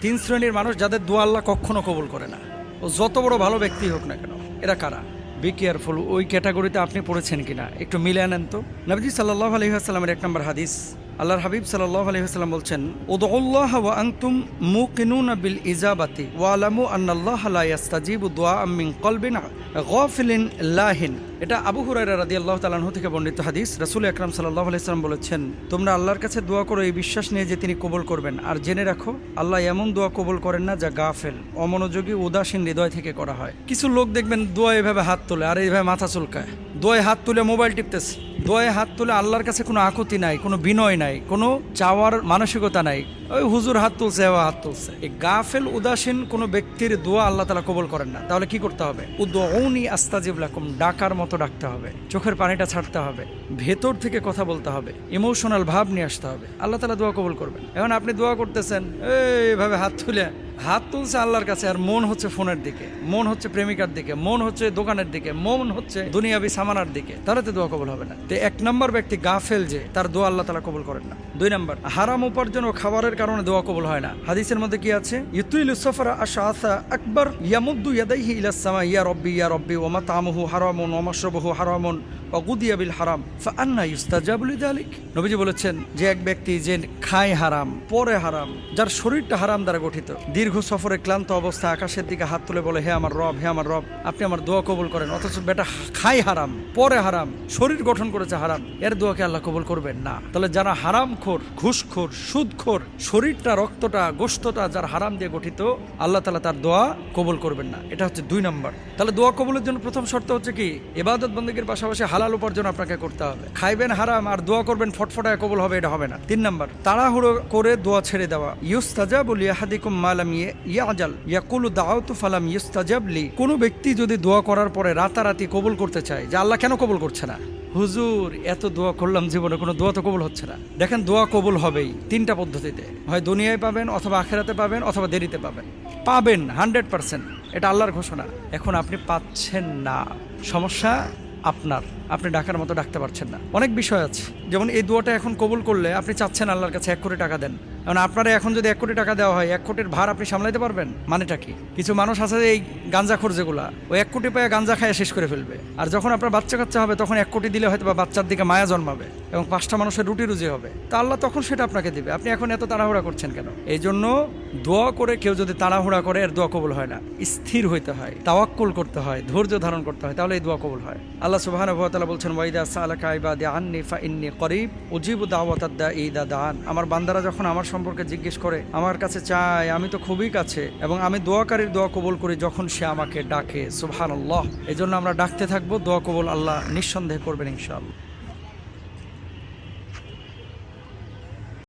তিন শ্রেণীর মানুষ যাদের দোয়া আল্লাহ কখনো কবুল করে না, ও যত বড় ভালো ব্যক্তি হোক না কেন। এরা কারা? Be careful. ওই ক্যাটাগরিতে আপনি পড়েছেন কিনা একটু মিলে আনেন তো। নবীজি সাল্লাল্লাহু আলাইহি ওয়াসাল্লামের 1 নম্বর হাদিস, আল্লাহর হাবিব সাল্লাল্লাহু আলাইহি ওয়াসাল্লাম বলছেন, উদউল্লাহ ওয়া আনতুম মুকিনুনা বিল ইজাবাতি ওয়া আলামু আন্নাল্লাহা লা ইস্তাজিবু দুআআম মিন কলবিন গাফিলিন লাহিন। এটা আবু হুরায়রা রাদিয়াল্লাহু তাআলা আনহু থেকে বর্ণিত হাদিস। রাসূল আকরাম সাল্লাল্লাহু আলাইহি ওয়াসাল্লাম বলেছেন, তোমরা আল্লাহর কাছে দোয়া করো এই বিশ্বাস নিয়ে যে তিনি কবুল করবেন, আর জেনে রাখো আল্লাহ এমন দোয়া কবুল করেন না যা গাফেল, অমনোযোগী, উদাসীন হৃদয় থেকে করা হয়। কিছু লোক দেখবেন দোয়া এভাবে হাত তোলে আর এইভাবে মাথা চুলকায়, দোয়ায় হাত তুলে মোবাইল টিপতেছে, দোয়ায় হাত তুলে আল্লাহর কাছে কোনো আকুতি নাই, কোনো বিনয় নাই, কোনো চাওয়ার মানসিকতা নাই। ওই হুজুর হাত তুলছে, হাত তুলছে। এই গাফেল উদাসীন কোনো ব্যক্তির দোয়া আল্লাহ তাআলা কবুল করেন না। তাহলে কি করতে হবে? উদউনি আস্তাজিব লাকুম, ডাকার মতো ডাকতে হবে, চোখের পানিটা ছাড়তে হবে, ভেতর থেকে কথা বলতে হবে, ইমোশনাল ভাব নিয়ে আসতে হবে, আল্লাহ তাআলা দোয়া কবুল করবেন। এখন আপনি দোয়া করতেছেন এইভাবে হাত তুলছে আল্লাহর কাছে, আর মন হচ্ছে ফোনের দিকে, মন হচ্ছে প্রেমিকার দিকে, মন হচ্ছে দোকানের দিকে, মন হচ্ছে দুনিয়াবি সামানার দিকে, তাহলে তো দোয়া কবুল হবে না। তো 1 নম্বর ব্যক্তি গাফেল, যে তার দোয়া আল্লাহ তাআলা কবুল করেন না। 2 নম্বর, হারাম উপার্জন ও খাবারের কারণে দোয়া কবুল হয় না। হাদিসের মধ্যে কি আছে? ইউতিলু সাফারা আশআসা আকবার ইয়ামুদ্দু ইয়াদাইহি ইলাস সামা ইয়া রাব্বি ওয়া মাতআমুহু হারামুন ওয়া মাশরাবুহু হারামুন ওয়া গুদিয়া বিল হারাম ফাআন্না ইউস্তাজাবু লিযালিক। নবীজি বলেছেন, যে এক ব্যক্তি যে খায় হারাম, পরে হারাম, যার শরীরটা হারাম দ্বারা গঠিত, দীর্ঘ সফরে ক্লান্ত অবস্থায় আকাশের দিকে হাত তুলে বলে, হে আমার রব, হে আমার রব, আপনি আমার দোয়া কবুল করেন, অথচ বেটা খায় হারাম, পরে হারাম, শরীর গঠন করেছে হারাম, এর দোয়াকে আল্লাহ কবুল করবেন না। তাহলে যারা হারামখোর, ঘুষখোর, সুদখোর, শরীরটা, রক্তটা, গোশতটা যার হারাম দিয়ে গঠিত, আল্লাহ তাআলা তার দোয়া কবুল করবেন না। এটা হচ্ছে 2 নম্বর। তাহলে দোয়া কবুলের জন্য প্রথম শর্ত হচ্ছে কি? ইবাদত বন্দেগীর পাশাপাশি হালাল উপার্জন আপনাকে করতে হবে। খাইবেন হারাম আর দোয়া করবেন ফটফটায় কবুল হবে, এটা হবে না। 3 নম্বর, তাড়াহুড়ো করে দোয়া ছেড়ে দেওয়া। ইউস্তাজাবু লিআহাদিকুম মা লাম ইয়াজাল ইয়াকুলু দাআউতু ফালাম ইউস্তাজাব লি। কোনো ব্যক্তি যদি দোয়া করার পরে রাতারাতি কবুল করতে চায়, যে আল্লাহ কেন কবুল করছে না? হুজুর এত দোয়া করলাম, জীবনে কোনো দোয়া তো কবুল হচ্ছে না। দেখেন, দোয়া কবুল হবেই 3টা পদ্ধতিতে, হয় দুনিয়ায় পাবেন, অথবা আখিরাতে পাবেন, অথবা দেরিতে পাবেন। পাবেন 100%, এটা আল্লাহর ঘোষণা। এখন আপনি পাচ্ছেন না, সমস্যা আপনার, আপনি ডাকার মতো ডাকতে পারছেন না। অনেক বিষয় আছে, যেমন এই দোয়াটা এখন কবুল করলে আপনি চাচ্ছেন আল্লাহর কাছে 1 কোটি টাকা দেন। কারণ আপনারা এখন যদি 1 কোটি টাকা দেওয়া হয়, 1 কোটির ভার আপনি সামলাইতে পারবেন? মানেটা কি? কিছু মানুষ আছে এই গাঞ্জাখোর, যেগুলা ওই 1 কোটি পায়ে গাঞ্জা খায় শেষ করে ফেলবে। আর যখন আপনার বাচ্চা কাচ্চা হবে, তখন 1 কোটি দিলে হয়তো বা বাচ্চার দিকে মায়া জন্মাবে এবং 5টা মানুষের রুটি রুজি হবে, তা আল্লাহ তখন সেটা আপনাকে দিবে। আপনি এখন এত তাড়াহুড়া করছেন কেন? এই জন্য দোয়া করে কেউ যদি তাড়াহুড়া করে, এর দোয়া কবুল হয় না। স্থির হইতে হয়, তাওয়াক্কুল করতে হয়, ধৈর্য ধারণ করতে হয়, তাহলে এই দোয়া কবুল হয়। আল্লাহ সুবহানাহু ওয়া তাআলা বলছেন, ওয়াইদা সালাকা ইবাদি আন্নি ফাইন্নী করিব উজিবু দাওয়াতাদ দাঈ ইযা দাআন। আমার বান্দারা যখন আমার সম্পর্কে জিজ্ঞেস করে, আমার কাছে চায়, আমি তো খুবই কাছে, এবং আমি দোয়াকারীর দোয়া কবুল করি যখন সে আমাকে ডাকে। সুবহানাল্লাহ। এই জন্য আমরা ডাকতে থাকবো, দোয়া কবুল আল্লাহ নিঃসন্দেহে করবেন ইনশাআল্লাহ।